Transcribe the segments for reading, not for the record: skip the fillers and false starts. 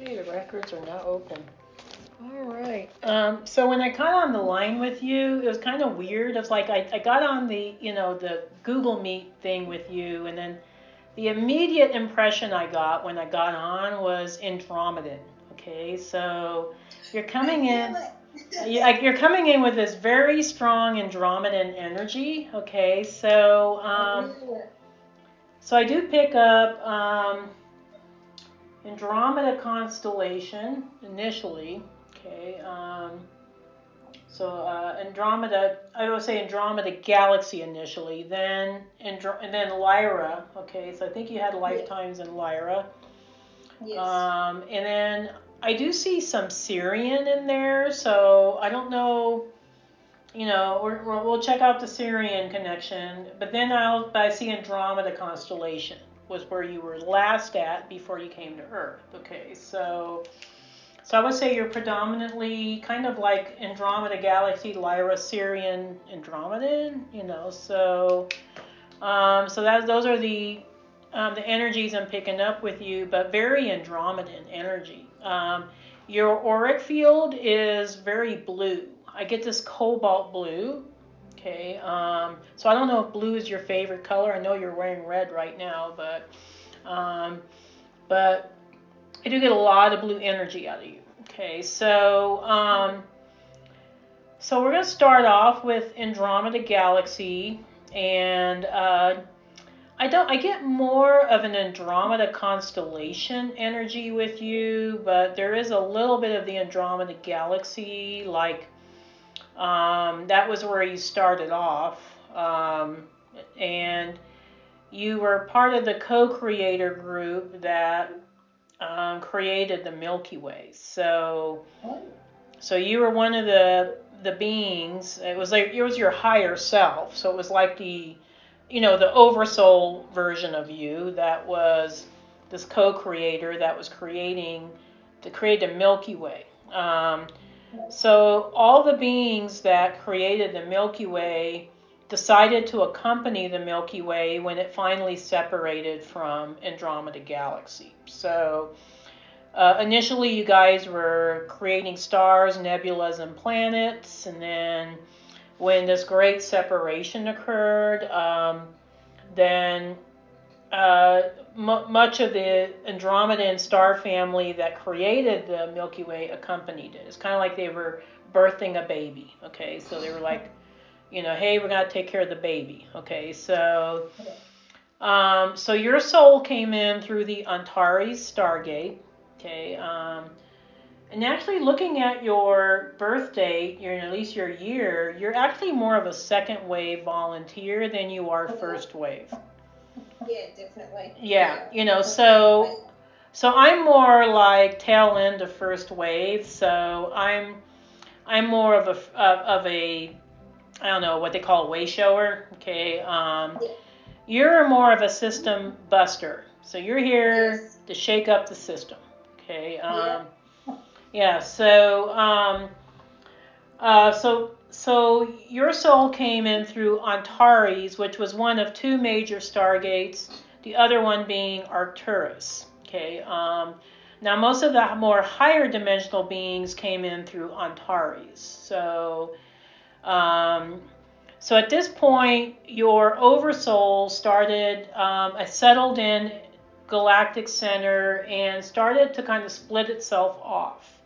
Okay, the records are now open. All right. So when I got on the line with you, it was kind of weird. It's like I got on the, the Google Meet thing with you, and then the immediate impression I got when I got on was Andromedan. Okay, so you're coming in. You're coming in with this very strong Andromedan energy. Okay, so I do pick up Andromeda constellation initially. Okay, Andromeda, I would say Andromeda galaxy initially, then and then Lyra. Okay, so I think you had lifetimes in Lyra. Yes. And then I do see some Syrian in there, so I don't know. We'll check out the Syrian connection, but then I see Andromeda constellation was where you were last at before you came to Earth. Okay, so I would say you're predominantly kind of like Andromeda Galaxy, Lyra, Syrian, Andromedan. So those are the energies I'm picking up with you, but very Andromedan energy. Your auric field is very blue. I get this cobalt blue. Okay, so I don't know if blue is your favorite color. I know you're wearing red right now, but I do get a lot of blue energy out of you. Okay, so we're going to start off with Andromeda Galaxy, and I get more of an Andromeda constellation energy with you, but there is a little bit of the Andromeda Galaxy, like that was where you started off, and you were part of the co-creator group that created the Milky Way. So you were one of the beings. It was your higher self. So it was like the oversoul version of you that was this co-creator that was creating to create the Milky Way. So all the beings that created the Milky Way decided to accompany the Milky Way when it finally separated from Andromeda Galaxy. So initially you guys were creating stars, nebulas, and planets, and then when this great separation occurred, then much of the Andromedan star family that created the Milky Way accompanied it. It's kind of like they were birthing a baby. Okay, so they were like, hey, we're gonna take care of the baby. Okay, so your soul came in through the Antares stargate. Okay, and actually looking at your birth date, at least your year, you're actually more of a second wave volunteer than you are first wave. Yeah, definitely. Yeah, so I'm more like tail end of first wave. So I'm more of a I don't know what they call a way shower. Okay, you're more of a system buster. So you're here to shake up the system. Okay. So your soul came in through Antares, which was one of two major stargates, the other one being Arcturus. Okay. Now most of the more higher dimensional beings came in through Antares. So at this point, your oversoul started, settled in Galactic Center and started to kind of split itself off.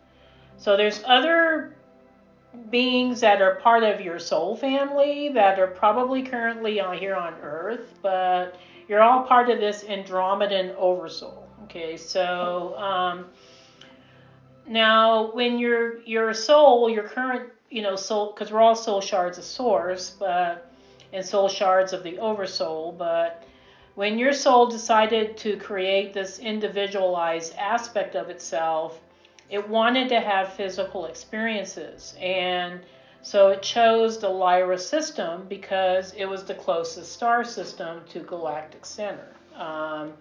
So there's other beings that are part of your soul family that are probably currently here on Earth, but you're all part of this Andromedan oversoul. Okay, so now when your soul, your current soul, because we're all soul shards of Source, and soul shards of the oversoul, but when your soul decided to create this individualized aspect of itself, it wanted to have physical experiences. And so it chose the Lyra system because it was the closest star system to Galactic Center. And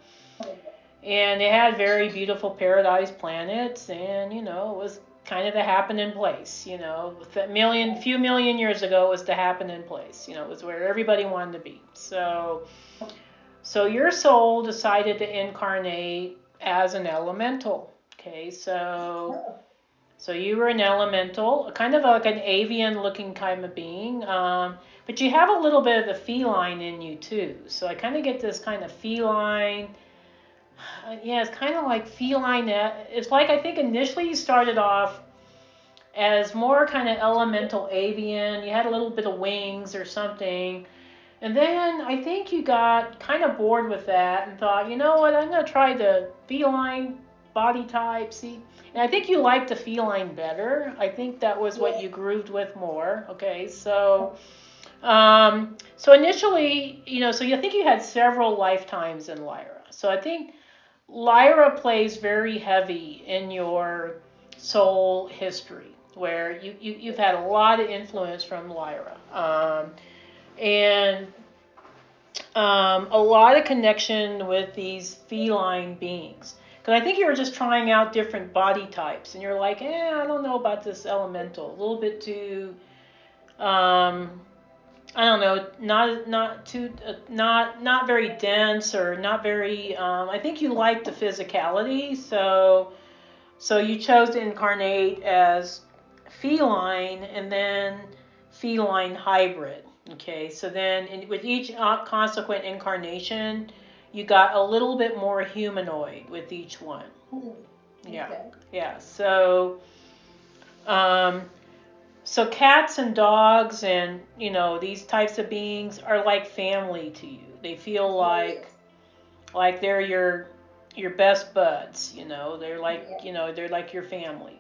it had very beautiful paradise planets, and, it was kind of the happening place, a few million years ago, it was the happening place, it was where everybody wanted to be. So your soul decided to incarnate as an elemental. Okay, so Oh, you were an elemental, kind of like an avian-looking kind of being, but you have a little bit of the feline in you too. So I kind of get this kind of feline. Yeah, it's kind of like feline. It's like I think initially you started off as more kind of elemental avian. You had a little bit of wings or something. And then I think you got kind of bored with that and thought, you know what, I'm going to try the feline body type. See, and I think you liked the feline better. I think that was what you grooved with more. Okay, so so initially, so you think you had several lifetimes in Lyra. So I think Lyra plays very heavy in your soul history, where you've had a lot of influence from Lyra. And a lot of connection with these feline beings. Because I think you were just trying out different body types, and you're like, I don't know about this elemental. A little bit too, I don't know, not too, not very dense or not very. I think you like the physicality, so you chose to incarnate as feline and then feline hybrid. Okay, so then with each consequent incarnation, you got a little bit more humanoid with each one. Yeah, okay. yeah. So, so cats and dogs and these types of beings are like family to you. They feel like they're your best buds. They're like they're like your family.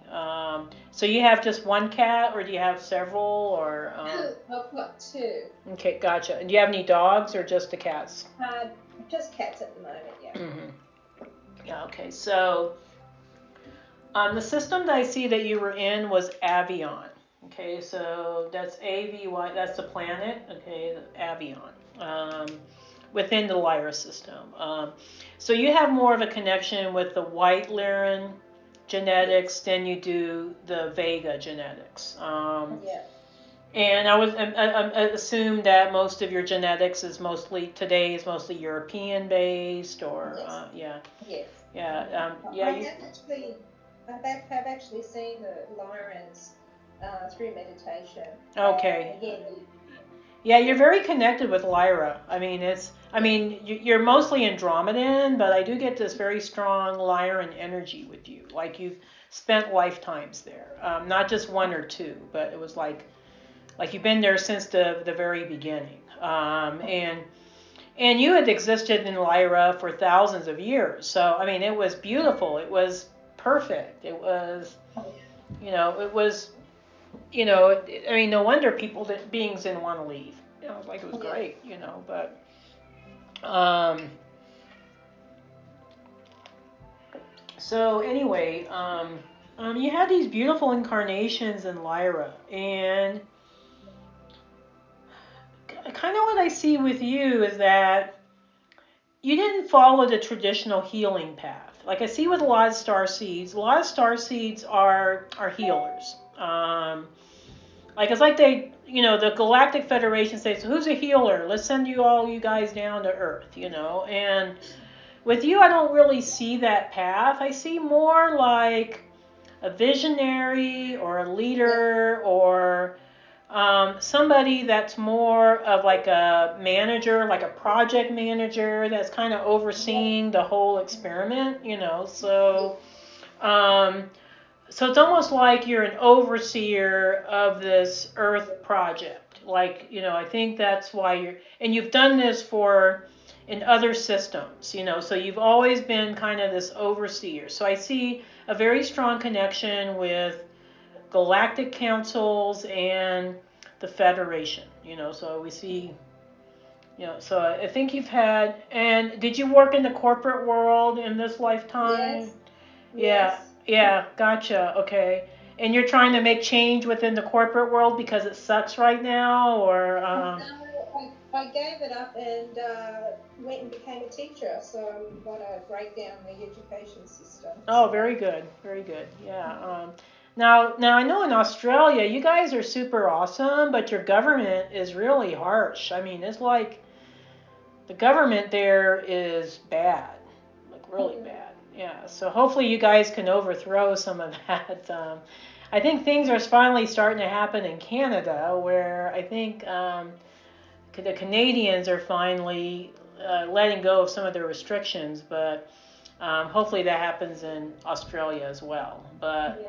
So you have just one cat, or do you have several, or? I've got two. Okay, gotcha. And do you have any dogs or just the cats? Just cats at the moment, yeah. Mm-hmm. Yeah. Okay. So, the system that I see that you were in was Avion. Okay, so that's AVY. That's the planet. Okay, Avion. Within the Lyra system. So you have more of a connection with the white Lyran genetics than you do the Vega genetics. Yeah. And I assume that most of your genetics is mostly European based, or Yes. Yes. yeah. I have actually seen the Lyrans through meditation. Okay. Again, Yeah, you're very connected with Lyra. I mean, you're mostly Andromedan, but I do get this very strong Lyran energy with you. Like you've spent lifetimes there, not just one or two, but it was like you've been there since the very beginning. And you had existed in Lyra for thousands of years. So I mean, it was beautiful. It was perfect. It was, it was. I mean, no wonder beings didn't want to leave. Like it was great, but, so anyway, you had these beautiful incarnations in Lyra, and kind of what I see with you is that you didn't follow the traditional healing path. Like I see with a lot of starseeds are healers. Like it's like they, the Galactic Federation says, "Who's a healer? Let's send you guys down to Earth," And with you, I don't really see that path. I see more like a visionary or a leader, or somebody that's more of like a manager, like a project manager that's kind of overseeing the whole experiment. So. So it's almost like you're an overseer of this Earth project. Like, I think that's why and you've done this in other systems, so you've always been kind of this overseer. So I see a very strong connection with galactic councils and the Federation, so we see, so I think you've had, and did you work in the corporate world in this lifetime? Yes. Yeah. Yeah, gotcha. Okay. And you're trying to make change within the corporate world because it sucks right now, or? No, I gave it up and went and became a teacher. So I want to break down the education system. Oh, very good. Very good. Yeah. Now I know in Australia you guys are super awesome, but your government is really harsh. I mean, it's like the government there is bad, like really bad. Yeah. So hopefully you guys can overthrow some of that. I think things are finally starting to happen in Canada, where I think the Canadians are finally letting go of some of their restrictions, but hopefully that happens in Australia as well. But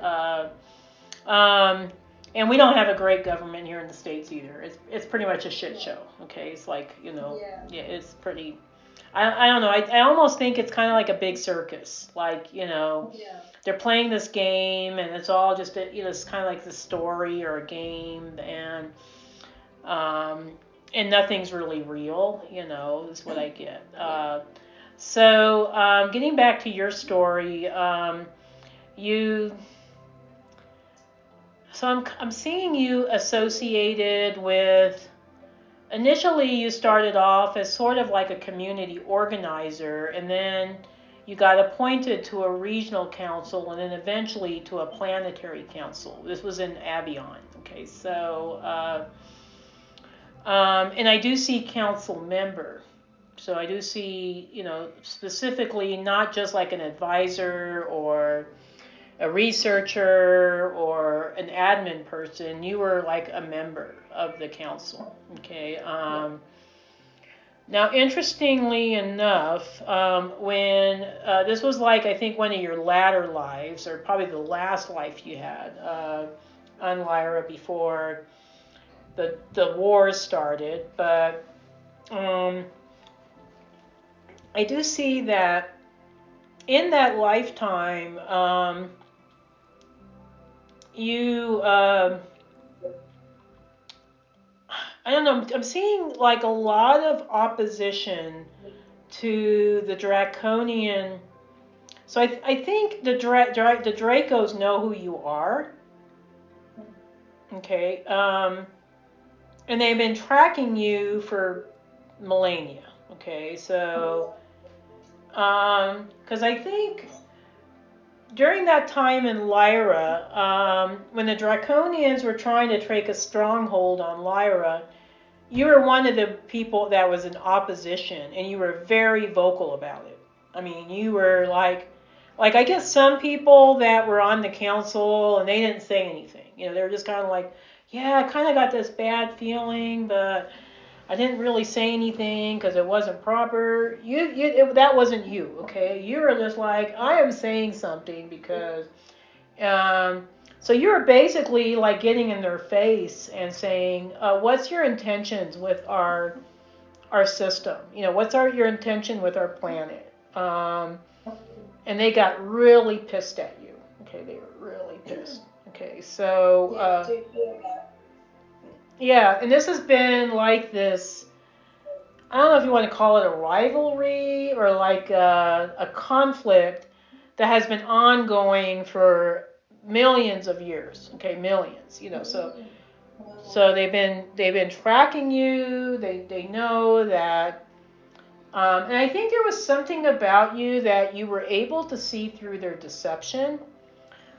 and we don't have a great government here in the States either. It's pretty much a shit show. Okay, it's like it's pretty. I don't know. I almost think it's kind of like a big circus. Like they're playing this game, and it's all just it's kind of like the story or a game, and nothing's really real. Is what I get. So getting back to your story, So I'm seeing you associated with. Initially, you started off as sort of like a community organizer, and then you got appointed to a regional council, and then eventually to a planetary council. This was in Abion. Okay, so and I do see council member. So I do see, specifically not just like an advisor or a researcher or an admin person. You were like a member of the council. Okay. Now, interestingly enough, when this was like, I think, one of your latter lives, or probably the last life you had on Lyra before the wars started, but I do see that in that lifetime, you, I don't know, I'm seeing like a lot of opposition to the Draconian. So I think the Dracos know who you are. Okay. And they've been tracking you for millennia. Okay. So, because I think during that time in Lyra, when the Draconians were trying to take a stronghold on Lyra, you were one of the people that was in opposition, and you were very vocal about it. I mean, you were like I guess some people that were on the council and they didn't say anything. They were just kind of like, yeah, I kind of got this bad feeling, but I didn't really say anything because it wasn't proper. That wasn't you, okay? You were just like, I am saying something because, so you were basically like getting in their face and saying, what's your intentions with our system? What's your intention with our planet? And they got really pissed at you. Okay, they were really pissed. Okay, so. Yeah, and this has been like this, I don't know if you want to call it a rivalry or like a conflict that has been ongoing for millions of years. Okay, millions, so they've been tracking you. They know that, and I think there was something about you that you were able to see through their deception.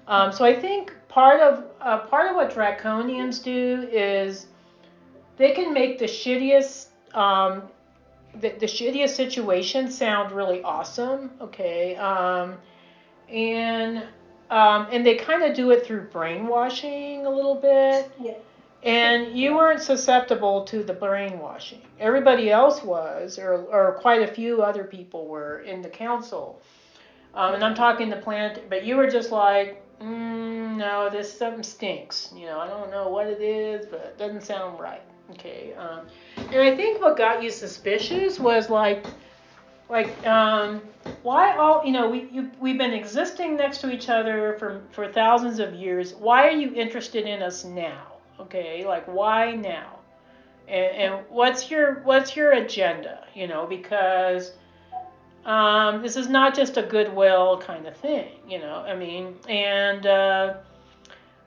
So I think part of what Draconians do is they can make the shittiest the shittiest situation sound really awesome. Okay, and they kind of do it through brainwashing a little bit. Yeah. And you weren't susceptible to the brainwashing. Everybody else was, or quite a few other people were in the council. And I'm talking the planet, but you were just like, no, this something stinks. I don't know what it is, but it doesn't sound right. Okay. And I think what got you suspicious was like, why all, we've been existing next to each other for thousands of years. Why are you interested in us now? Okay, like why now? And what's your agenda? Because this is not just a goodwill kind of thing, I mean, and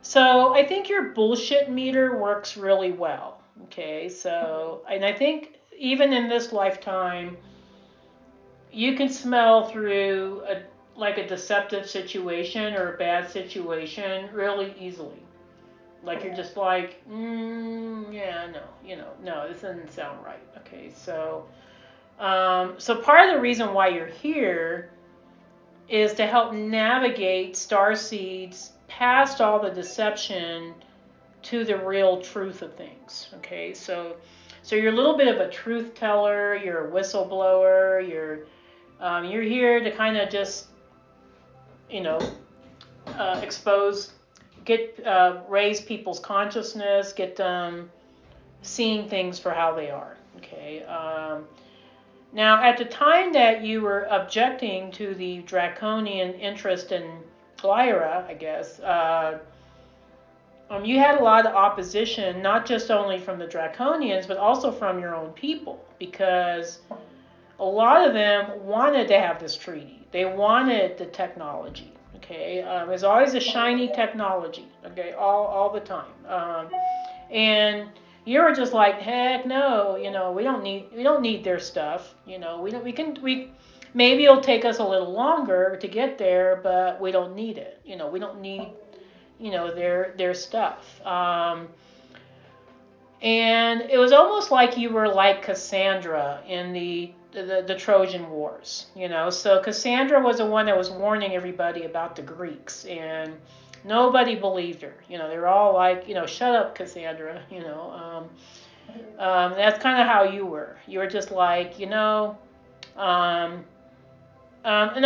so I think your bullshit meter works really well. Okay, so, and I think even in this lifetime, you can smell through a deceptive situation or a bad situation really easily. Like you're just like, yeah, no, this doesn't sound right. Okay, so part of the reason why you're here is to help navigate starseeds past all the deception to the real truth of things. Okay, so you're a little bit of a truth teller. You're a whistleblower. You're here to kind of just, expose, raise people's consciousness, get them seeing things for how they are. Okay. Now, at the time that you were objecting to the Draconian interest in Lyra, I guess, you had a lot of opposition, not just only from the Draconians, but also from your own people, because a lot of them wanted to have this treaty. They wanted the technology. Okay, there's always a shiny technology. Okay, all the time, and you were just like, heck no, we don't need their stuff. Maybe it'll take us a little longer to get there, but we don't need it. We don't need, their stuff. And it was almost like you were like Cassandra in the Trojan Wars. So Cassandra was the one that was warning everybody about the Greeks, and nobody believed her. They were all like, shut up, Cassandra. That's kind of how you were. You were just like, and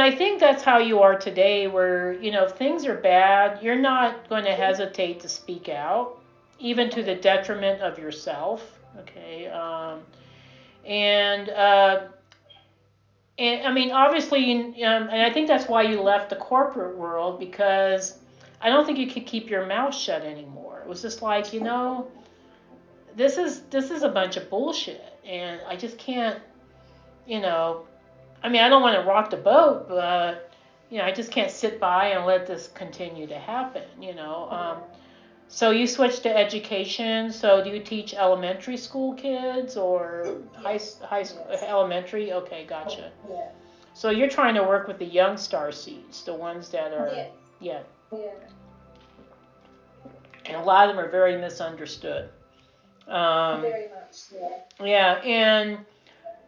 I think that's how you are today, where, if things are bad, you're not going to hesitate to speak out, even to the detriment of yourself. Okay. And I mean, obviously, and I think that's why you left the corporate world, because I don't think you could keep your mouth shut anymore. It was just like, this is a bunch of bullshit, and I just can't, I mean, I don't want to rock the boat, but, I just can't sit by and let this continue to happen, So you switched to education. So do you teach elementary school kids or high school, elementary? Okay, gotcha. Yeah. So you're trying to work with the young starseeds, the ones that are, Yeah. And a lot of them are very misunderstood. Very much, yeah. Yeah, and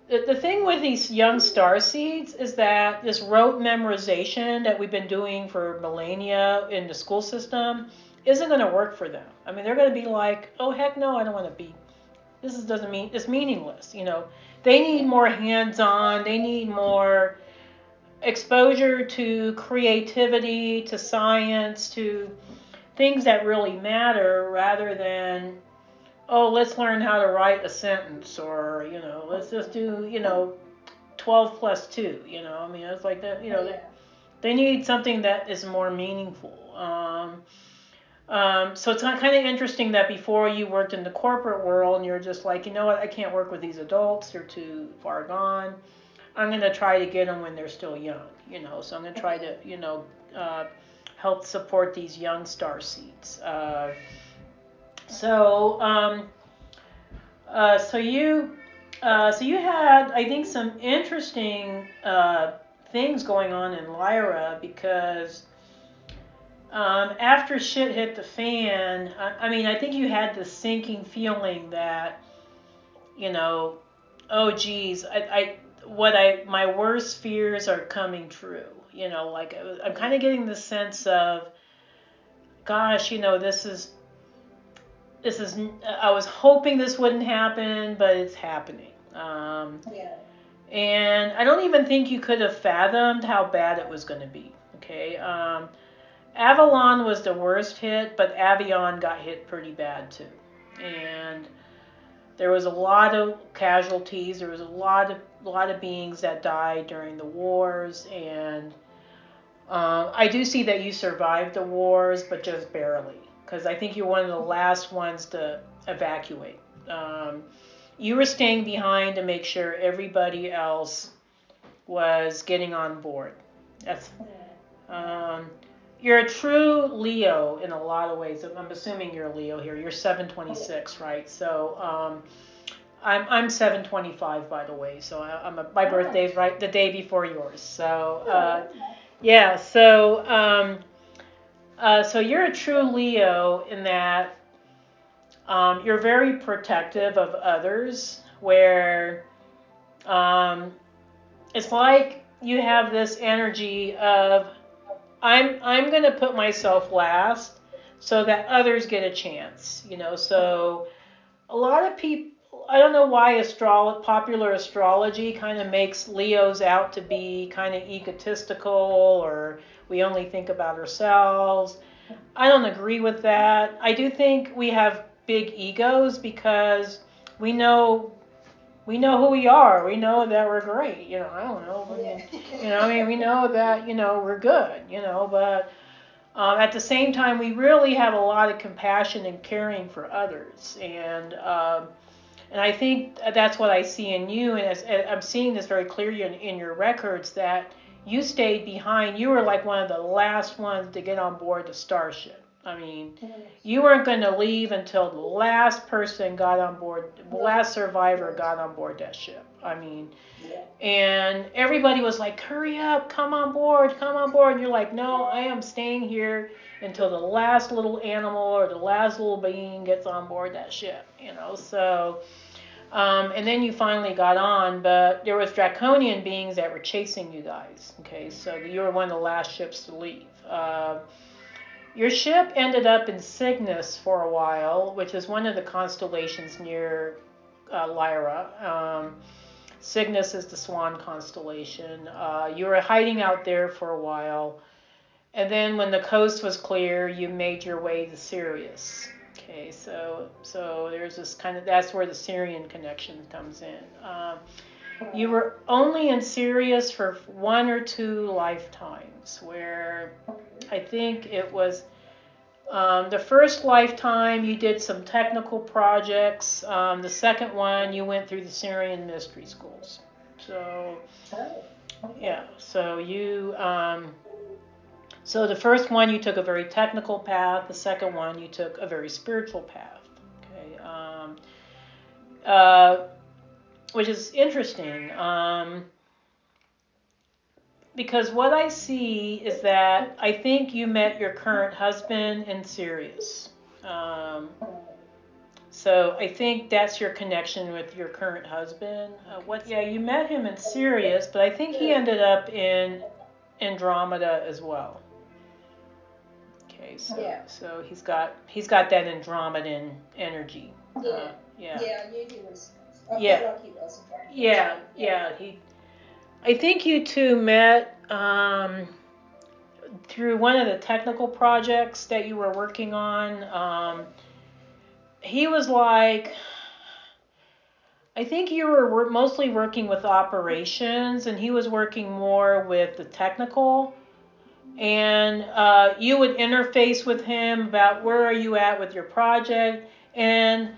the thing with these young starseeds is that this rote memorization that we've been doing for millennia in the school system isn't going to work for them. I mean, they're going to be like, oh, heck no, I don't want to be. It's meaningless, They need more hands-on. They need more exposure to creativity, to science, to things that really matter, rather than, oh, let's learn how to write a sentence, or, let's just do, 12 plus 2, I mean, it's like that, they need something that is more meaningful. So it's kind of interesting that before you worked in the corporate world and you're just like, what, I can't work with these adults, they're too far gone. I'm going to try to get them when they're still young, so I'm going to try to, help support these young starseeds. So you had, I think, some interesting things going on in Lyra, because after shit hit the fan, I mean, I think you had this sinking feeling that, oh geez, my worst fears are coming true. Like I'm kind of getting the sense of, gosh, this is, I was hoping this wouldn't happen, but it's happening. And I don't even think you could have fathomed how bad it was going to be. Okay. Avalon was the worst hit, but Avion got hit pretty bad too. And there was a lot of casualties. There was a lot of beings that died during the wars, and I do see that you survived the wars, but just barely, because I think you're one of the last ones to evacuate. You were staying behind to make sure everybody else was getting on board. That's you're a true Leo in a lot of ways. I'm assuming you're a Leo here. You're 726, right? So I'm 725, by the way. So my birthday's right the day before yours. So yeah. So so you're a true Leo in that you're very protective of others. Where it's like, you have this energy of I'm going to put myself last so that others get a chance, So a lot of people, I don't know why popular astrology kind of makes Leos out to be kind of egotistical, or we only think about ourselves. I don't agree with that. I do think we have big egos because we know who we are. We know that we're great. I don't know. We know that, we're good, but at the same time, we really have a lot of compassion and caring for others. And I think that's what I see in you. And I'm seeing this very clearly in your records that you stayed behind. You were like one of the last ones to get on board the starship. I mean, you weren't going to leave until the last person got on board, the last survivor got on board that ship. I mean, and everybody was like, hurry up, come on board. And you're like, no, I am staying here until the last little animal or the last little being gets on board that ship, So, and then you finally got on, but there was Draconian beings that were chasing you guys. Okay, so you were one of the last ships to leave. Your ship ended up in Cygnus for a while, which is one of the constellations near Lyra. Cygnus is the Swan constellation. You were hiding out there for a while, and then when the coast was clear, you made your way to Sirius. Okay, so there's this that's where the Syrian connection comes in. You were only in Sirius for 1 or 2 lifetimes, where I think it was the first lifetime you did some technical projects. The second one you went through the Syrian mystery schools. So yeah, so you so the first one you took a very technical path. The second one you took a very spiritual path. Okay. Which is interesting, because what I see is that I think you met your current husband in Sirius. So I think that's your connection with your current husband. You met him in Sirius, but I think he ended up in Andromeda as well. Okay, so he's got that Andromedan energy. I knew he was. I Yeah. felt like he was. Yeah. I think you two met through one of the technical projects that you were working on. He was like, I think you were mostly working with operations, and he was working more with the technical. And you would interface with him about where are you at with your project. And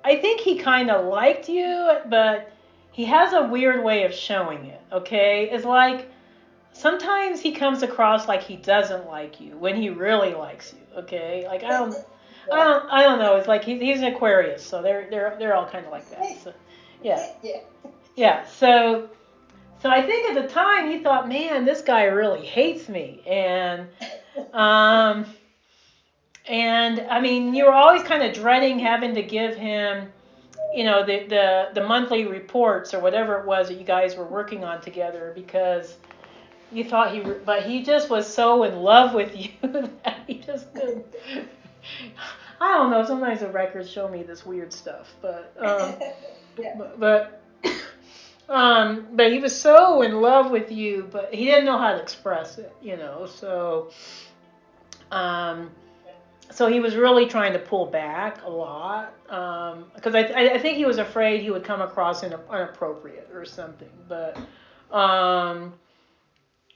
I think he kind of liked you, but he has a weird way of showing it, okay? It's like sometimes he comes across like he doesn't like you when he really likes you, okay? Like I don't know. It's like he's an Aquarius, so they're all kind of like that. So, yeah. So I think at the time you thought, man, this guy really hates me, and I mean, you were always kind of dreading having to give him, the monthly reports or whatever it was that you guys were working on together, because you thought but he just was so in love with you that he just couldn't. I don't know. Sometimes the records show me this weird stuff, but he was so in love with you, but he didn't know how to express it, So, so he was really trying to pull back a lot, because I think he was afraid he would come across inappropriate or something. But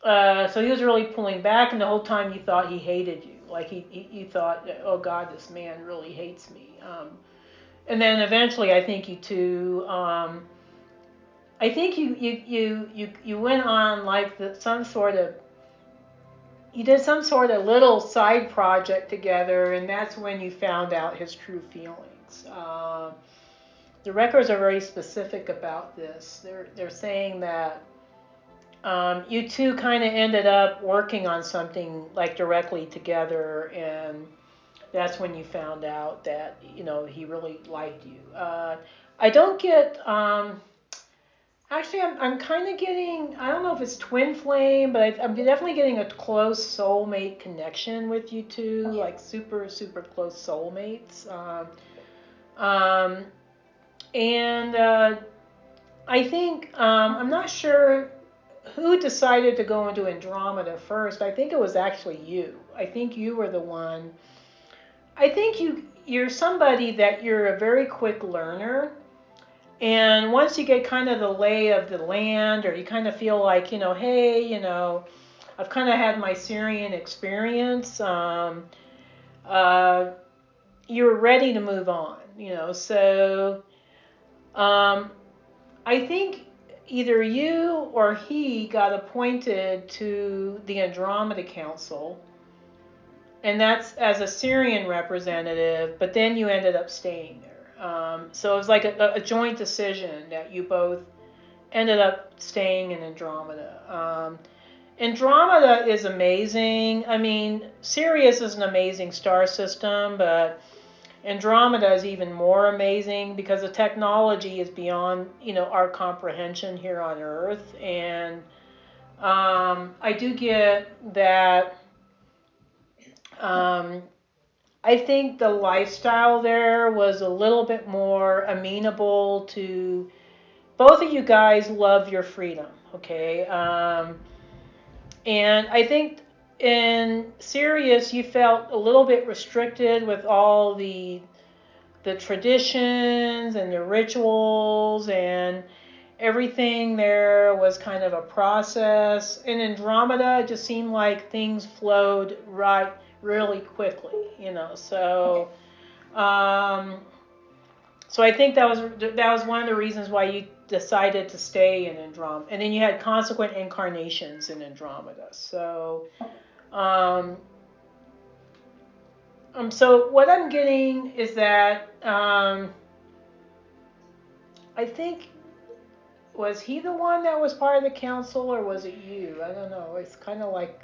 so he was really pulling back, and the whole time you thought he hated you. Like you thought, oh God, this man really hates me. And then eventually, I think you two. I think you went on like you did some sort of little side project together, and that's when you found out his true feelings. The records are very specific about this. They're saying that you two kind of ended up working on something like directly together, and that's when you found out that he really liked you. I don't get Actually, I'm kind of getting, I don't know if it's twin flame, but I'm definitely getting a close soulmate connection with you two, Yeah. like super, super close soulmates. Um, and I think, I'm not sure who decided to go into Andromeda first. I think it was actually you. I think you were the one. I think you're somebody that you're a very quick learner. And once you get kind of the lay of the land, or you kind of feel like, hey, I've kind of had my Syrian experience, uh, you're ready to move on, So I think either you or he got appointed to the Andromeda Council, and that's as a Syrian representative, but then you ended up staying there. So it was like a joint decision that you both ended up staying in Andromeda. Andromeda is amazing. I mean, Sirius is an amazing star system, but Andromeda is even more amazing because the technology is beyond, our comprehension here on Earth. And I do get that. I think the lifestyle there was a little bit more amenable to both of you guys. Love your freedom, okay? And I think in Sirius you felt a little bit restricted with all the traditions and the rituals, and everything there was kind of a process. In Andromeda, it just seemed like things flowed right really quickly, So, so I think that was one of the reasons why you decided to stay in Andromeda, and then you had consequent incarnations in Andromeda. Um, so what I'm getting is that I think, was he the one that was part of the council, or was it you? I don't know. It's kind of like,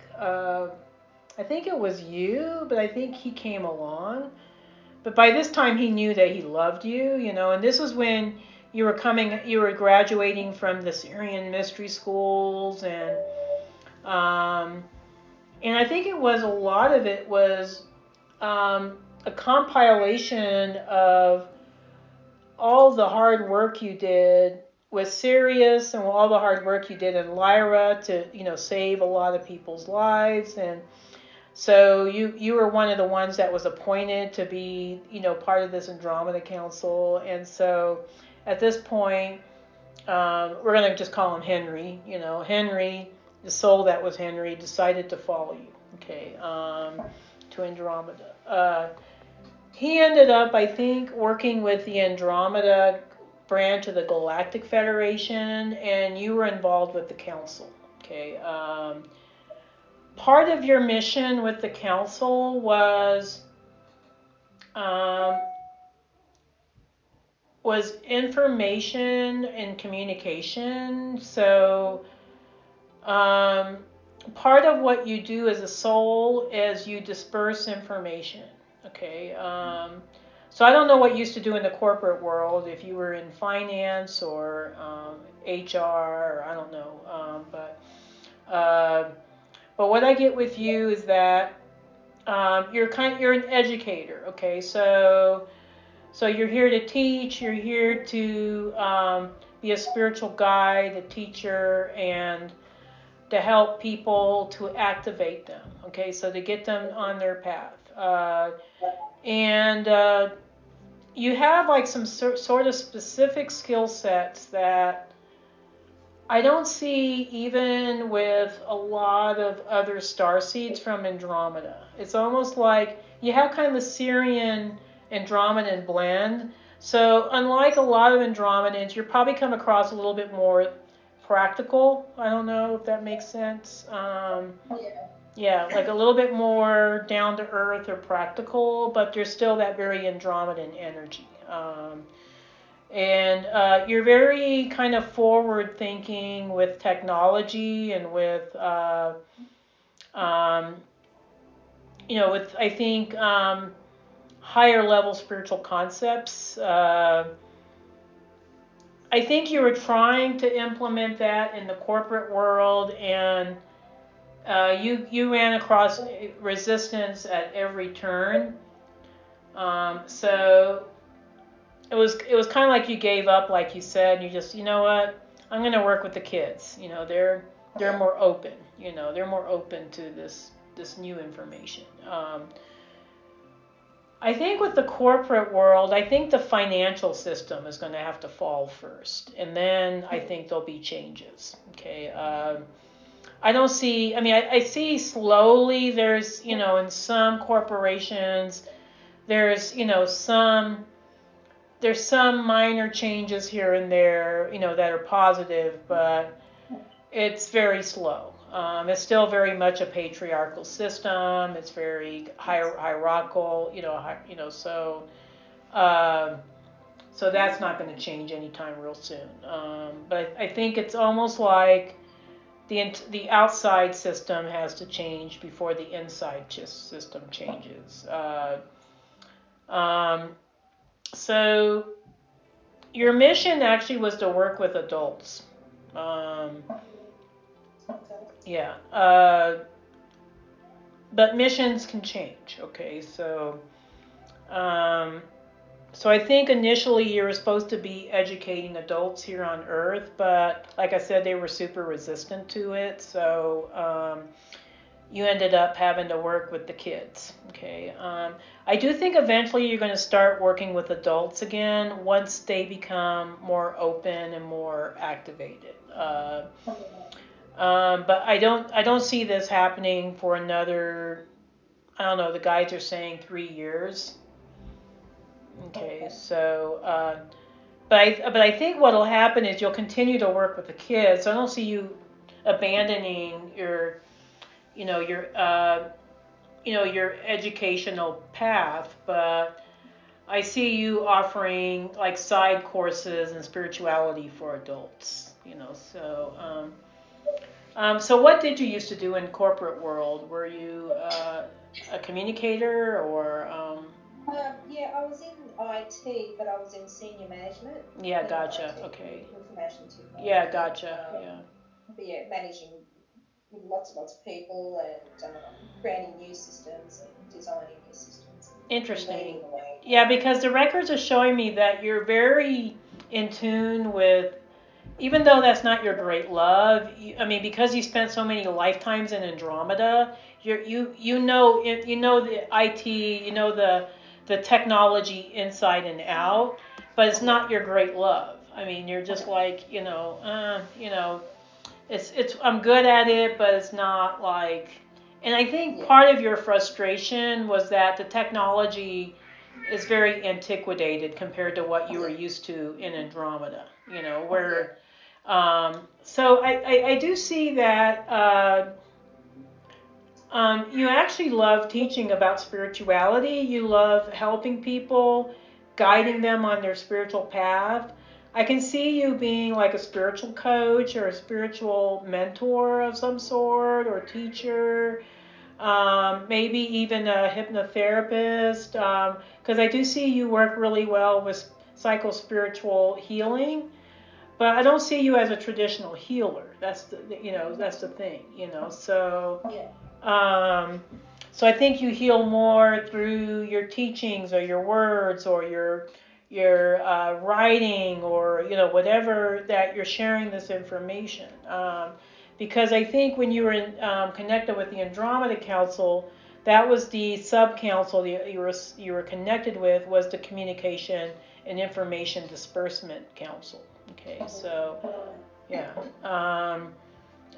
I think it was you, but I think he came along. But by this time, he knew that he loved you, and this was when you were graduating from the Syrian mystery schools, um, and I think a lot of it was a compilation of all the hard work you did with Sirius, and all the hard work you did in Lyra to, save a lot of people's lives. And so you were one of the ones that was appointed to be, part of this Andromeda Council. And so at this point, we're going to just call him Henry. Henry, the soul that was Henry, decided to follow you, okay, to Andromeda. He ended up, I think, working with the Andromeda branch of the Galactic Federation, and you were involved with the Council. Okay. Part of your mission with the Council was information and communication. So part of what you do as a soul is you disperse information. Okay. So I don't know what you used to do in the corporate world, if you were in finance or HR, or I don't know. But what I get with you is that you're an educator. Okay. So you're here to teach. You're here to be a spiritual guide, a teacher, and to help people to activate them. Okay. So to get them on their path. And you have like some sort of specific skill sets that I don't see even with a lot of other starseeds from Andromeda. It's almost like you have kind of the Syrian Andromedan blend. So unlike a lot of Andromedans, you're probably come across a little bit more practical. I don't know if that makes sense. Yeah, like a little bit more down to earth or practical, but there's still that very Andromedan energy. And you're very kind of forward thinking with technology, and with, with, I think, higher level spiritual concepts. I think you were trying to implement that in the corporate world, and you ran across resistance at every turn. So it was kind of like you gave up, like you said, and you just, you know what, I'm going to work with the kids. You know, they're more open. You know, they're more open to this new information. I think with the corporate world, I think the financial system is going to have to fall first, and then I think there'll be changes. Okay. I don't see. I mean, I see slowly. There's, you know, in some corporations, there's, you know, there's some minor changes here and there, you know, that are positive, but it's very slow. It's still very much a patriarchal system. It's very hierarchical, so that's not going to change anytime real soon. But I think it's almost like the outside system has to change before the inside system changes. So your mission actually was to work with adults. Yeah. But missions can change. Okay. So I think initially you were supposed to be educating adults here on Earth, but like I said, they were super resistant to it. So you ended up having to work with the kids. Okay. I do think eventually you're going to start working with adults again once they become more open and more activated. But I don't see this happening for another, I don't know, the guys are saying 3 years. Okay, so but I think what'll happen is you'll continue to work with the kids. So I don't see you abandoning your educational path, but I see you offering like side courses in spirituality for adults. So what did you used to do in corporate world? Were you a communicator or? Yeah, I was in IT, but I was in senior management. Yeah, gotcha. Okay. Information technology. Yeah, gotcha. Yeah. But yeah, managing lots of people and creating new systems and designing new systems. Interesting. Yeah, because the records are showing me that you're very in tune with, even though that's not your great love, because you spent so many lifetimes in Andromeda, you know the IT, you know the technology inside and out, but it's not your great love. I mean, you're just like, it's I'm good at it, but it's not like. And I think part of your frustration was that the technology is very antiquated compared to what you were used to in Andromeda. Where. So I do see that you actually love teaching about spirituality. You love helping people, guiding them on their spiritual path. I can see you being like a spiritual coach or a spiritual mentor of some sort, or teacher, maybe even a hypnotherapist, because I do see you work really well with psychospiritual healing. But I don't see you as a traditional healer. That's the thing. So I think you heal more through your teachings or your words or your writing or whatever that you're sharing this information. Because I think when you were connected with the Andromeda Council, that was the sub-council that you were connected with, was the Communication and Information Disbursement Council. Okay, so yeah.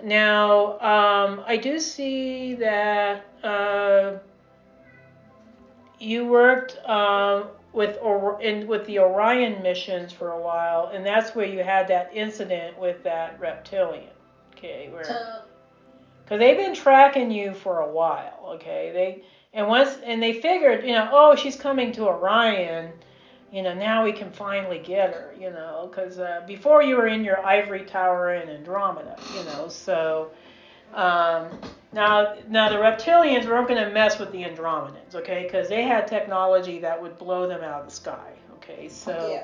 Now I do see that you worked with the Orion missions for a while, and that's where you had that incident with that reptilian. Okay, because they've been tracking you for a while. Okay, they figured, oh, she's coming to Orion. Now we can finally get her, because before you were in your ivory tower in Andromeda, so now the reptilians weren't going to mess with the Andromedans, okay, because they had technology that would blow them out of the sky, okay, so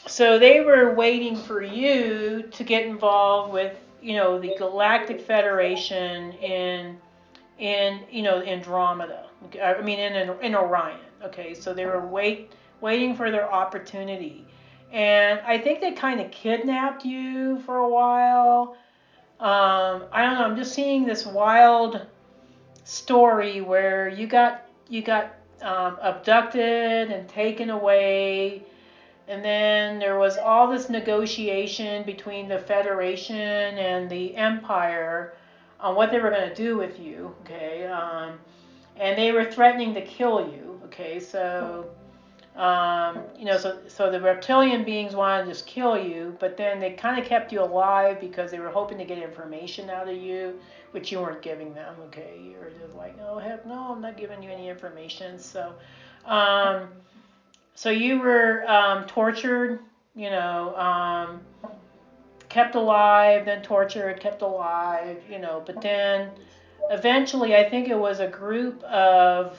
So they were waiting for you to get involved with, the Galactic Federation in Andromeda. I mean, in Orion. Okay, so they were waiting for their opportunity, and I think they kind of kidnapped you for a while. I don't know. I'm just seeing this wild story where you got abducted and taken away, and then there was all this negotiation between the Federation and the Empire on what they were going to do with you. Okay, and they were threatening to kill you. Okay, so. So the reptilian beings wanted to just kill you, but then they kind of kept you alive because they were hoping to get information out of you, which you weren't giving them. Okay, you were just like, oh heck no, I'm not giving you any information. So you were tortured, kept alive, then tortured, kept alive, But then eventually, I think it was a group of.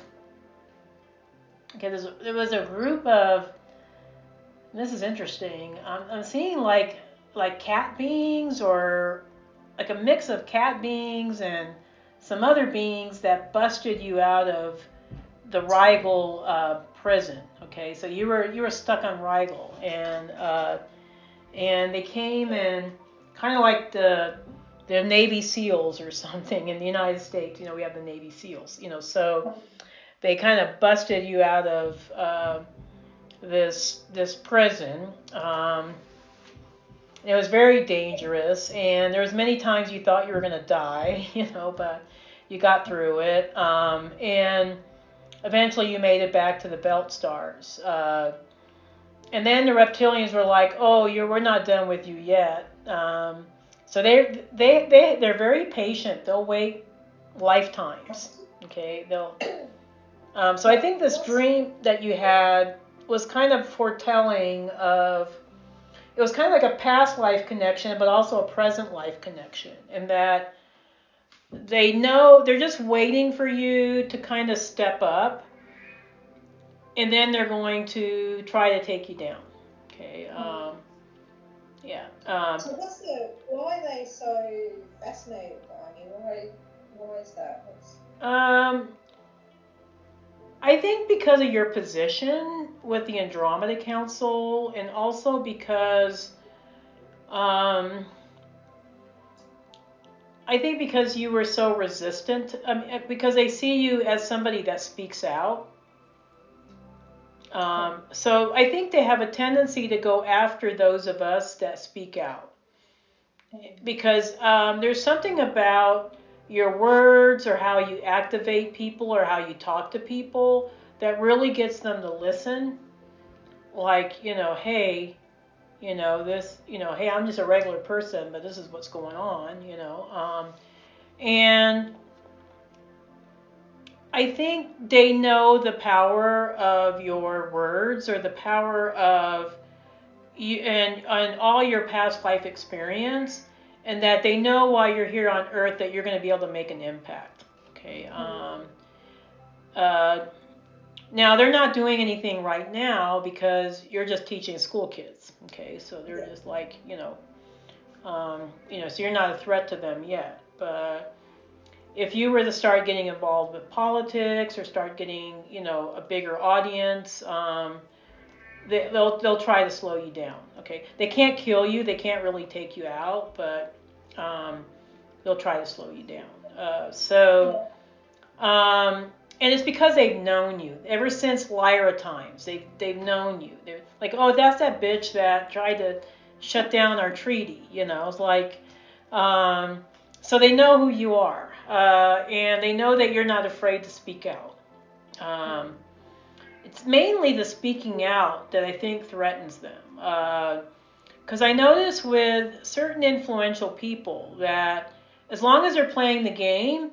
Okay, there was a group of. This is interesting. I'm seeing like cat beings, or like a mix of cat beings and some other beings that busted you out of the Rigel prison. Okay, so you were stuck on Rigel, and they came and kind of like the Navy SEALs or something in the United States. We have the Navy SEALs. So they kind of busted you out of this prison. It was very dangerous, and there was many times you thought you were going to die, but you got through it. And eventually you made it back to the Belt Stars. And then the reptilians were like, "Oh, we're not done with you yet." So they're very patient. They'll wait lifetimes. Okay, they'll. So I think this dream that you had was kind of foretelling of. It was kind of like a past life connection, but also a present life connection, in that they know they're just waiting for you to kind of step up, and then they're going to try to take you down. Okay. Yeah. So why are they so fascinated by me? Why is that? I think because of your position with the Andromeda Council, and also because I think because you were so resistant, because they see you as somebody that speaks out. So I think they have a tendency to go after those of us that speak out. Because there's something about your words, or how you activate people, or how you talk to people, that really gets them to listen. Like, hey, this, hey, I'm just a regular person, but this is what's going on, and I think they know the power of your words, or the power of you, and all your past life experience, and that they know while you're here on Earth that you're going to be able to make an impact. Okay. Now they're not doing anything right now because you're just teaching school kids. Okay, so they're just like so you're not a threat to them yet. But if you were to start getting involved with politics, or start getting a bigger audience, they'll try to slow you down. Okay, they can't kill you, they can't really take you out, but they'll try to slow you down. And it's because they've known you ever since Lyra times. They've known you. They're like, oh, that's that bitch that tried to shut down our treaty. It's like, so they know who you are, and they know that you're not afraid to speak out. It's mainly the speaking out that I think threatens them. Because I notice with certain influential people that as long as they're playing the game,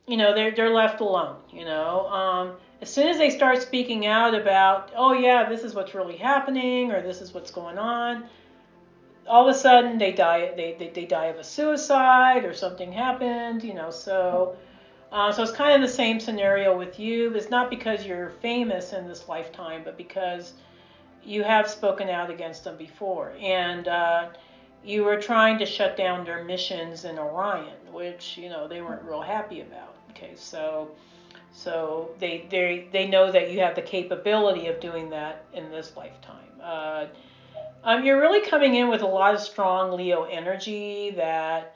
they're left alone. As soon as they start speaking out about, oh yeah, this is what's really happening, or this is what's going on, all of a sudden they die. They die of a suicide, or something happened. So it's kind of the same scenario with you. It's not because you're famous in this lifetime, but because you have spoken out against them before, and you were trying to shut down their missions in Orion, which they weren't real happy about. Okay, so they know that you have the capability of doing that in this lifetime. You're really coming in with a lot of strong Leo energy that.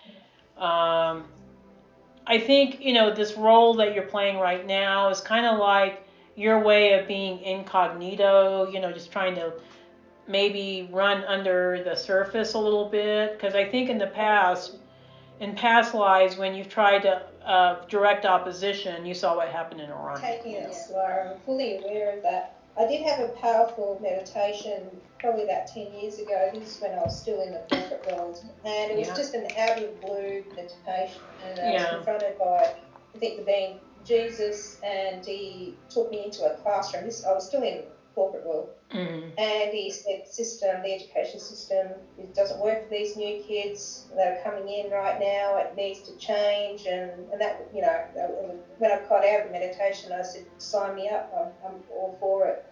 I think, this role that you're playing right now is kind of like your way of being incognito, just trying to maybe run under the surface a little bit. Because I think in past lives, when you've tried to direct opposition, you saw what happened in Orion. Taking it slow. I'm fully aware of that. I did have a powerful meditation probably about 10 years ago. This is when I was still in the corporate world. And it was just an out of the blue meditation. And I was confronted by, I think, the being Jesus, and he took me into a classroom. I was still in the corporate world. Mm-hmm. And he said, the education system, it doesn't work for these new kids that are coming in right now. It needs to change. And that, when I got out of the meditation, I said, sign me up. I'm all for it.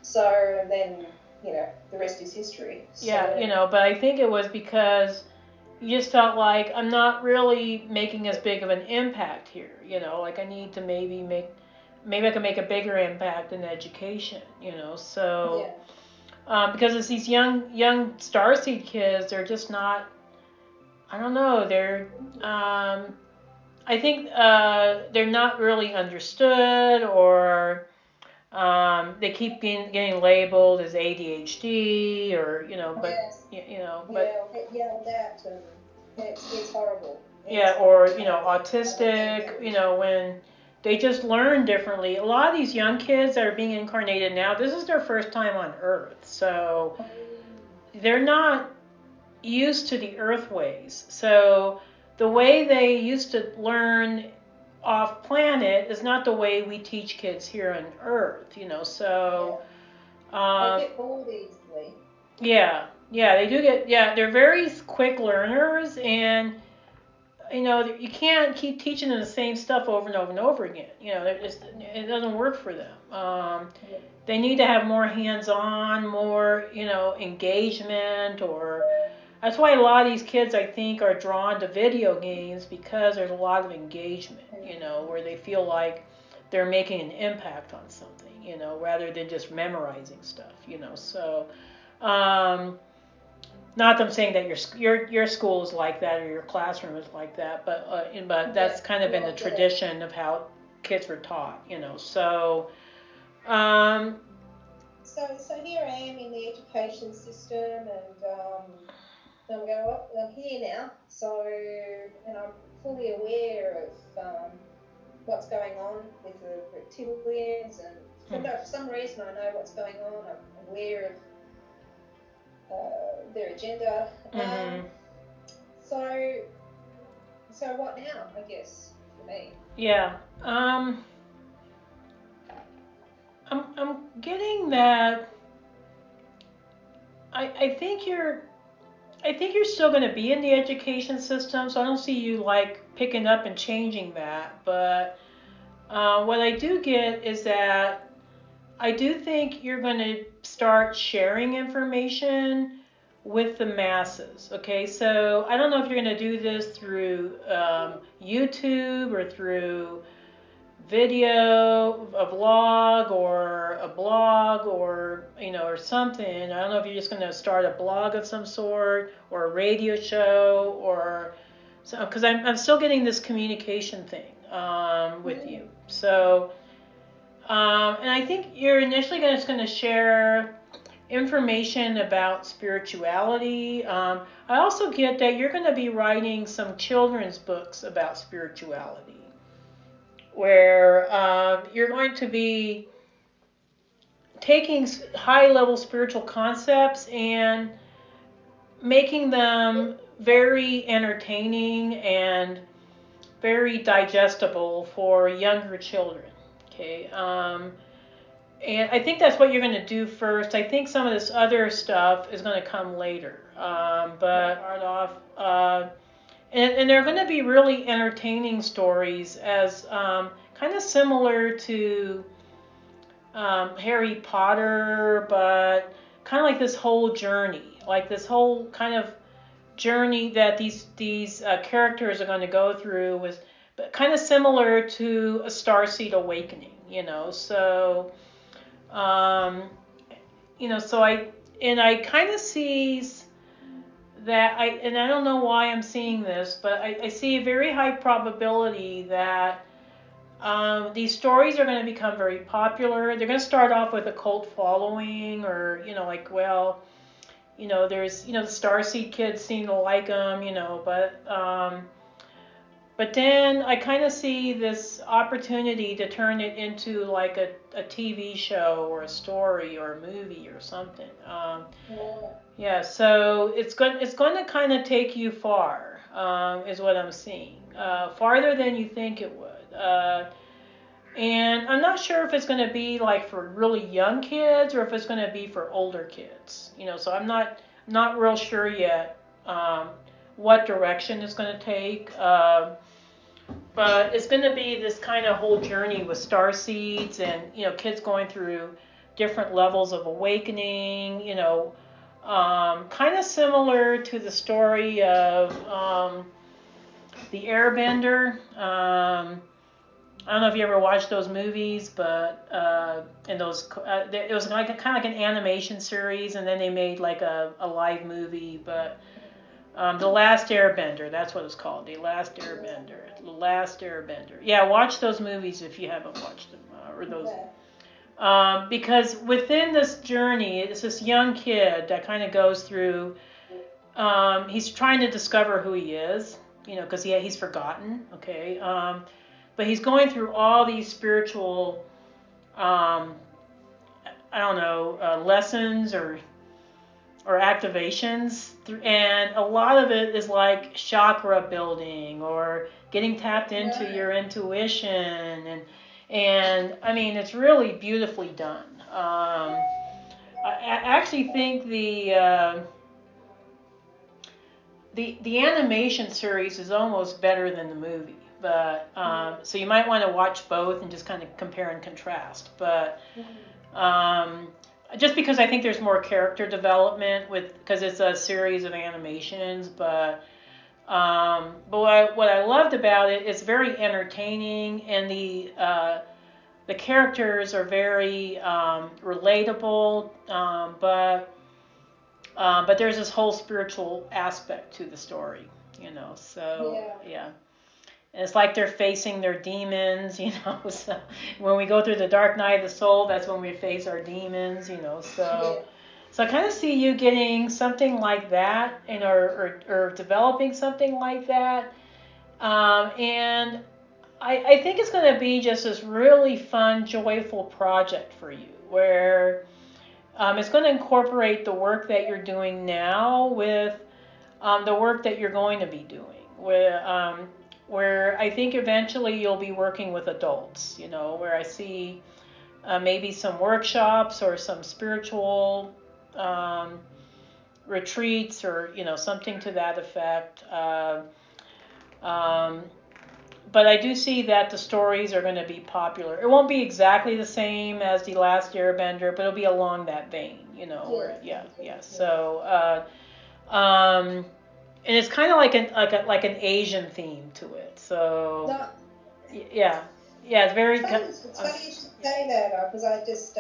So then, the rest is history. So, yeah, but I think it was because you just felt like I'm not really making as big of an impact here. Like I need to maybe I can make a bigger impact in education. So because it's these young starseed kids, they're just not. I don't know. They're. I think they're not really understood, or they keep getting labeled as ADHD, or but but get yelled at, and it's horrible. Or autistic. When they just learn differently. A lot of these young kids that are being incarnated now, this is their first time on Earth, so they're not used to the Earth ways. So the way they used to learn off planet is not the way we teach kids here on Earth, so they get bored easily. They do get, they're very quick learners, and you can't keep teaching them the same stuff over and over and over again. It doesn't work for them. They need to have more hands-on, more engagement, or that's why a lot of these kids, I think, are drawn to video games, because there's a lot of engagement, where they feel like they're making an impact on something, rather than just memorizing stuff, So, not that I'm saying that your school is like that or your classroom is like that, but that's kind of been the tradition of how kids were taught, So, so here I am in the education system, and I'm here now, and I'm fully aware of what's going on with the reptilians, and for some reason I know what's going on. I'm aware of their agenda. So what now, I guess, for me? Yeah. I'm getting that. I think you're still going to be in the education system, so I don't see you like picking up and changing that. But what I do get is that I do think you're going to start sharing information with the masses. Okay, so I don't know if you're going to do this through YouTube or through video, a vlog or a blog, or or something. I don't know if you're just going to start a blog of some sort or a radio show, or so, because I'm still getting this communication thing with you. So and I think you're initially just going to share information about spirituality. I also get that you're going to be writing some children's books about spirituality, where you're going to be taking high-level spiritual concepts and making them very entertaining and very digestible for younger children. Okay, and I think that's what you're going to do first. I think some of this other stuff is going to come later. But start off, and they're going to be really entertaining stories, as kind of similar to Harry Potter, but kind of like this whole journey, like this whole kind of journey that these characters are going to go through was kind of similar to a starseed awakening, So, so I kind of see that I don't know why I'm seeing this, but I see a very high probability that these stories are going to become very popular. They're going to start off with a cult following, or there's the Starseed kids seem to like them, but then I kind of see this opportunity to turn it into like a TV show or a story or a movie or something. Yeah, so it's going to kind of take you far, is what I'm seeing, farther than you think it would. And I'm not sure if it's going to be like for really young kids or if it's going to be for older kids. So I'm not real sure yet what direction it's going to take. But it's going to be this kind of whole journey with starseeds and kids going through different levels of awakening. Kind of similar to the story of the Airbender. I don't know if you ever watched those movies, but it was kind of like an animation series, and then they made like a live movie. But The Last Airbender, that's what it's called. The Last Airbender. The Last Airbender. Yeah, watch those movies if you haven't watched them, or those. Because within this journey, it's this young kid that kind of goes through. He's trying to discover who he is, because he's forgotten. Okay. But he's going through all these spiritual, lessons or activations, and a lot of it is like chakra building or getting tapped into your intuition, and I mean it's really beautifully done. I actually think the animation series is almost better than the movie. But so you might want to watch both and just kind of compare and contrast. But just because I think there's more character development because it's a series of animations. But what I loved about it, it's very entertaining, and the characters are very relatable. But there's this whole spiritual aspect to the story, So yeah. And it's like they're facing their demons, So when we go through the dark night of the soul, that's when we face our demons, So I kind of see you getting something like that, or developing something like that. And I think it's going to be just this really fun, joyful project for you, where it's going to incorporate the work that you're doing now with the work that you're going to be doing, where I think eventually you'll be working with adults, where I see maybe some workshops or some spiritual retreats or, something to that effect. But I do see that the stories are going to be popular. It won't be exactly the same as The Last Airbender, but it'll be along that vein, So, and it's kind of like an Asian theme to it. So, yeah, it's very. It's funny you should say that, because I just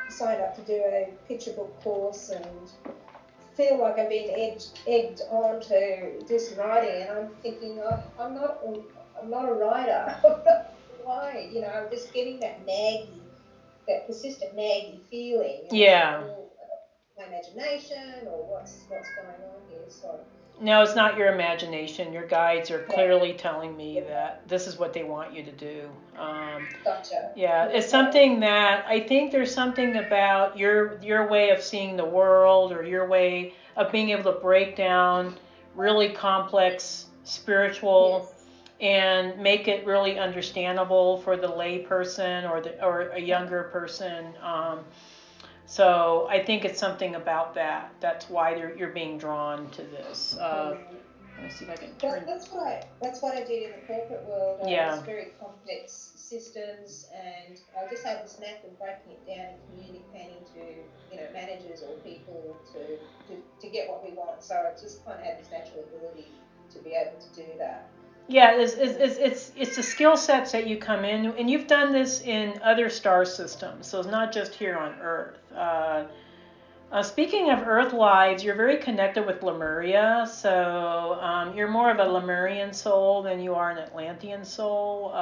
signed up to do a picture book course and feel like I'm being egged on to this writing, and I'm thinking, I'm not a writer. Why? I'm just getting that persistent naggy feeling. Yeah. My imagination, or what's going on here? So. No, it's not your imagination. Your guides are clearly telling me that this is what they want you to do. Gotcha. Yeah, it's something that I think there's something about your way of seeing the world, or your way of being able to break down really complex spiritual and make it really understandable for the lay person or a younger person. So I think it's something about that. That's why you're being drawn to this. Let me see if I can turn. That's what I did in the corporate world. Yeah. It was very complex systems, and I just had this knack of breaking it down and communicating to managers or people to get what we want. So I just kind of had this natural ability to be able to do that. Yeah, it's the skill sets that you come in, and you've done this in other star systems, so it's not just here on Earth. Speaking of Earth lives, you're very connected with Lemuria, so you're more of a Lemurian soul than you are an Atlantean soul,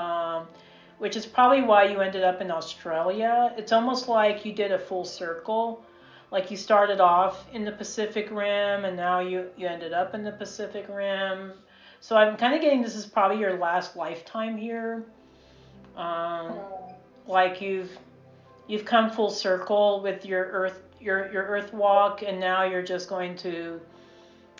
which is probably why you ended up in Australia. It's almost like you did a full circle, like you started off in the Pacific Rim, and now you ended up in the Pacific Rim. So I'm kind of getting this is probably your last lifetime here. Like you've come full circle with your Earth walk, and now you're just going to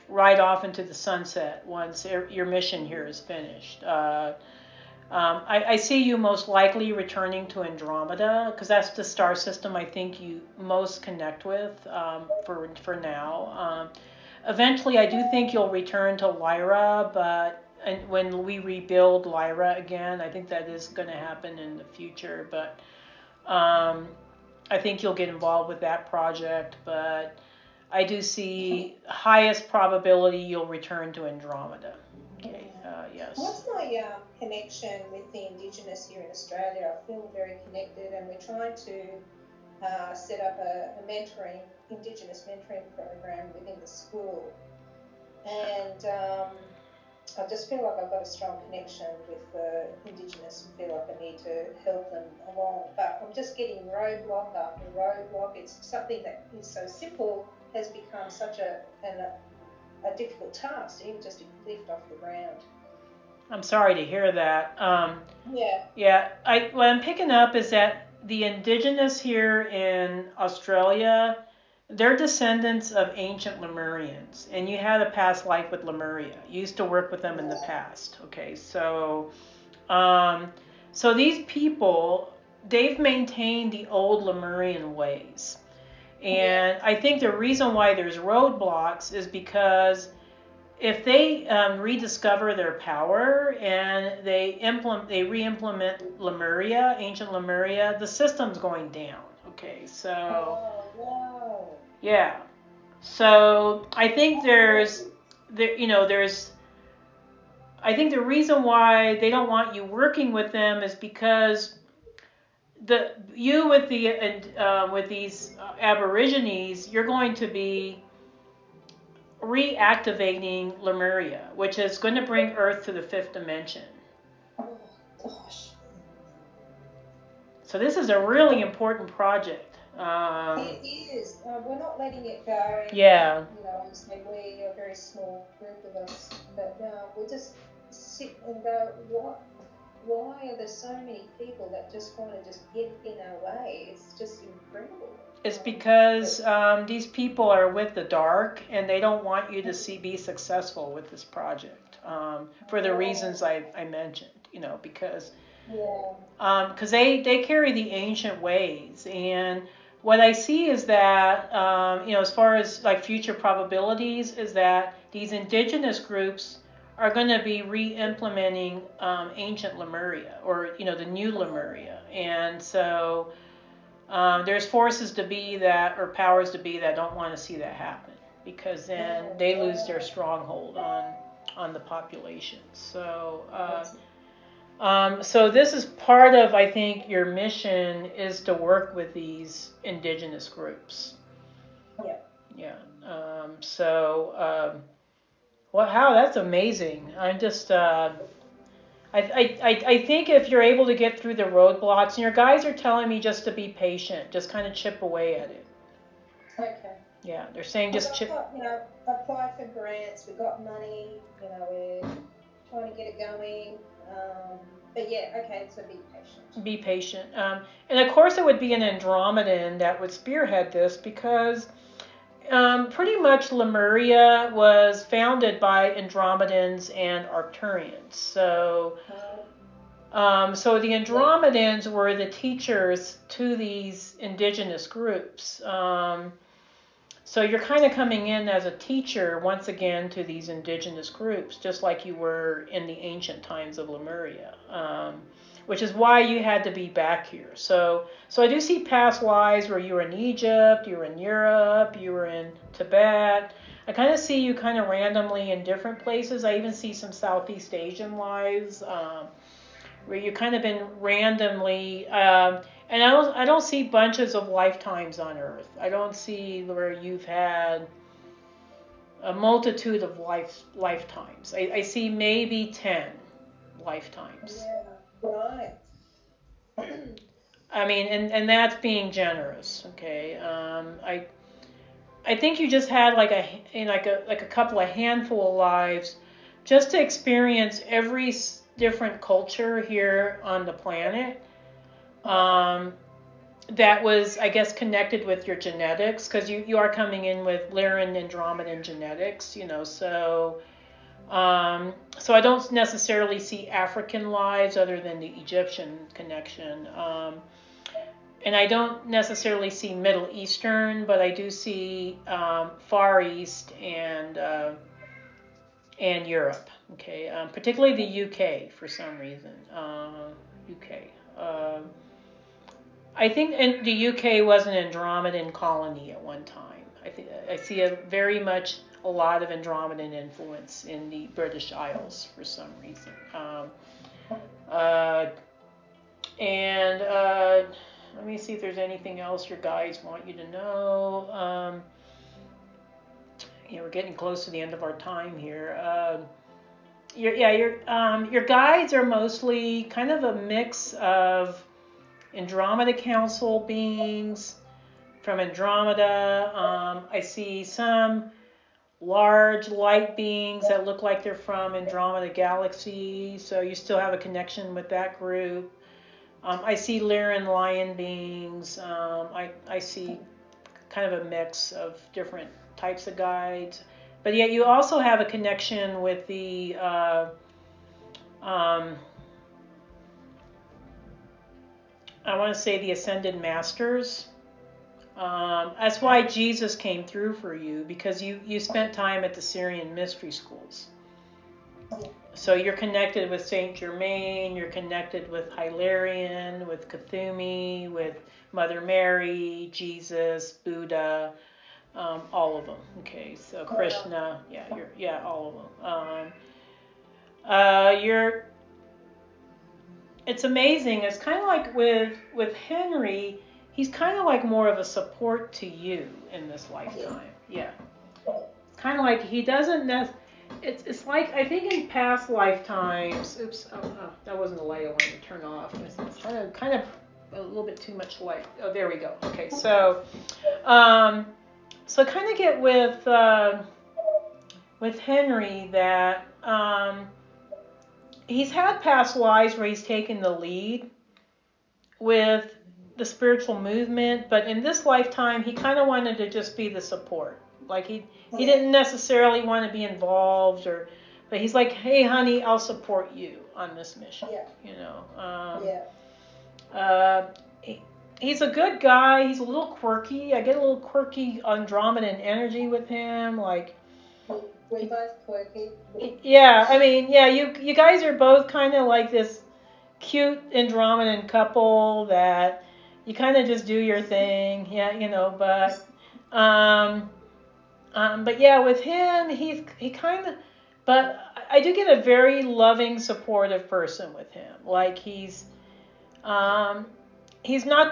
ride off into the sunset once your mission here is finished. I see you most likely returning to Andromeda, because that's the star system I think you most connect with for now. Eventually, I do think you'll return to Lyra, but when we rebuild Lyra again, I think that is going to happen in the future. But I think you'll get involved with that project. But I do see highest probability you'll return to Andromeda. Okay. Yes. What's my connection with the Indigenous here in Australia? I feel very connected, and we're trying to set up a Indigenous mentoring program within the school. And I just feel like I've got a strong connection with the Indigenous and feel like I need to help them along. But I'm just getting roadblock after roadblock. It's something that is so simple has become such a difficult task, even just to lift off the ground. I'm sorry to hear that. Yeah. What I'm picking up is that the Indigenous here in Australia, they're descendants of ancient Lemurians, and you had a past life with Lemuria. You used to work with them in the past. Okay, so these people, they've maintained the old Lemurian ways. And I think the reason why there's roadblocks is because if they rediscover their power and they re-implement Lemuria, ancient Lemuria, the system's going down. Okay, so yeah, so I think I think the reason why they don't want you working with them is because with these Aborigines, you're going to be reactivating Lemuria, which is going to bring Earth to the 5th dimension. Oh, gosh. So this is a really important project. It is. We're not letting it go. Yeah. Obviously we're a very small group of us, but we'll just sit and go, why are there so many people that just want to just get in our way? It's just incredible. It's because these people are with the dark, and they don't want you to be successful with this project for the reasons I mentioned. Because they carry the ancient ways, and what I see is that as far as like future probabilities is that these indigenous groups are going to be re-implementing ancient Lemuria, or the new Lemuria, and so there's forces to be that, or powers to be, that don't want to see that happen, because then they lose their stronghold on the population. So so this is part of, I think, your mission is to work with these indigenous groups. Yeah. Wow, that's amazing. I'm just I think if you're able to get through the roadblocks, and your guys are telling me just to be patient, just kind of chip away at it. Okay. Yeah, they're saying just chip. Apply for grants. We've got money. We're trying to get it going. But yeah, okay. So be patient. Be patient. And of course, it would be an Andromedan that would spearhead this, because pretty much Lemuria was founded by Andromedans and Arcturians. So the Andromedans were the teachers to these indigenous groups. So you're kind of coming in as a teacher once again to these indigenous groups, just like you were in the ancient times of Lemuria, which is why you had to be back here. So I do see past lives where you were in Egypt, you were in Europe, you were in Tibet. I kind of see you kind of randomly in different places. I even see some Southeast Asian lives where you kind of been randomly. And I don't see bunches of lifetimes on Earth. I don't see where you've had a multitude of lifetimes. I see maybe 10 lifetimes. Yeah, right. I mean, and that's being generous. Okay. I think you just had like a couple of handful of lives just to experience every different culture here on the planet. That was, I guess, connected with your genetics, because you are coming in with Lyran and Andromedan genetics, you know. So I don't necessarily see African lives other than the Egyptian connection, and I don't necessarily see Middle Eastern, but I do see Far East and Europe. Okay, particularly the UK for some reason. UK. I think the UK was an Andromedan colony at one time. I see very much a lot of Andromedan influence in the British Isles for some reason. Let me see if there's anything else your guides want you to know. We're getting close to the end of our time here. Your guides are mostly kind of a mix of Andromeda Council beings from Andromeda. I see some large light beings that look like they're from Andromeda Galaxy, so you still have a connection with that group. I see Lyran lion beings. I see kind of a mix of different types of guides. But yet you also have a connection with the I want to say the Ascended Masters. That's why Jesus came through for you, because you spent time at the Syrian mystery schools. So you're connected with Saint Germain, you're connected with Hilarion, with Cthulhu, with Mother Mary, Jesus, Buddha, all of them. Okay, so Krishna, all of them. It's amazing. It's kind of like with Henry, he's kind of like more of a support to you in this lifetime. Yeah. It's kind of like he doesn't it's like, I think in past lifetimes, that wasn't the light I wanted to turn off. It's kind of a little bit too much light. Oh, there we go. Okay, so kind of get with Henry that he's had past lives where he's taken the lead with the spiritual movement, but in this lifetime, he kind of wanted to just be the support. Like he didn't necessarily want to be involved, but he's like, hey, honey, I'll support you on this mission. Yeah. You know. He's a good guy. He's a little quirky. I get a little quirky Andromedan energy with him. Like, we're both quirky. Yeah, I mean, yeah, you guys are both kind of like this cute Andromedan couple that you kind of just do your thing. Yeah, you know, but yeah, with him, he kind of, but I do get a very loving, supportive person with him. Like he's not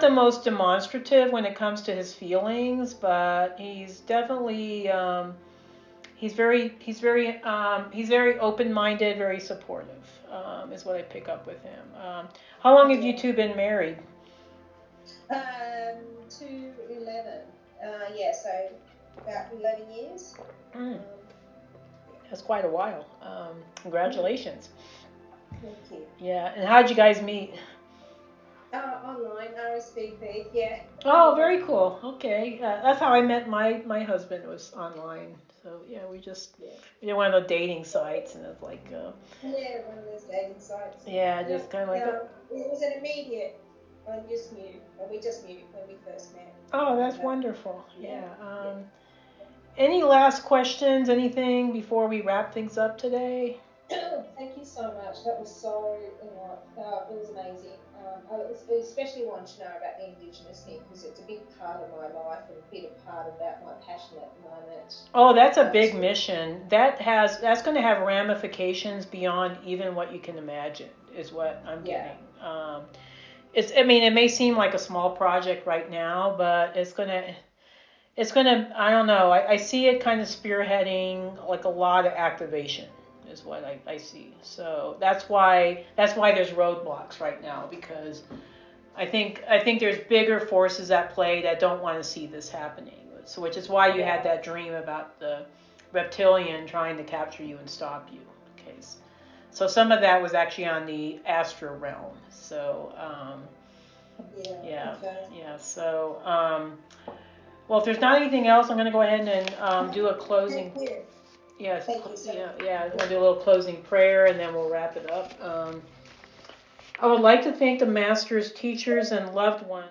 the most demonstrative when it comes to his feelings, but he's definitely he's very open-minded, very supportive. Is what I pick up with him. How long have you two been married? To 11. So about 11 years. That's quite a while. Congratulations. Thank you. Yeah, and how'd you guys meet? Online, RSVP, yeah. Oh, very cool. Okay, that's how I met my husband, was online. So yeah, we did one of the dating sites, and it's like one of those dating sites. Yeah, just kind of like it was an immediate. We just knew when we first met. Oh, that's wonderful. Yeah. any last questions, anything before we wrap things up today? Thank you so much. That was so, it was amazing. I especially wanted to know about the Indigenous thing because it's a big part of my life and a bit of part about my passion at the moment. Oh, that's a big mission. That's going to have ramifications beyond even what you can imagine, is what I'm getting. It may seem like a small project right now, but it's gonna, I don't know, I see it kind of spearheading like a lot of activation is what I see. So that's why there's roadblocks right now, because I think there's bigger forces at play that don't want to see this happening. So which is why you had that dream about the reptilian trying to capture you and stop you. Okay. So some of that was actually on the astral realm. So So well, if there's not anything else, I'm going to go ahead and do a closing. Yes. Thank you so much. I'm going to do a little closing prayer, and then we'll wrap it up. I would like to thank the masters, teachers, and loved ones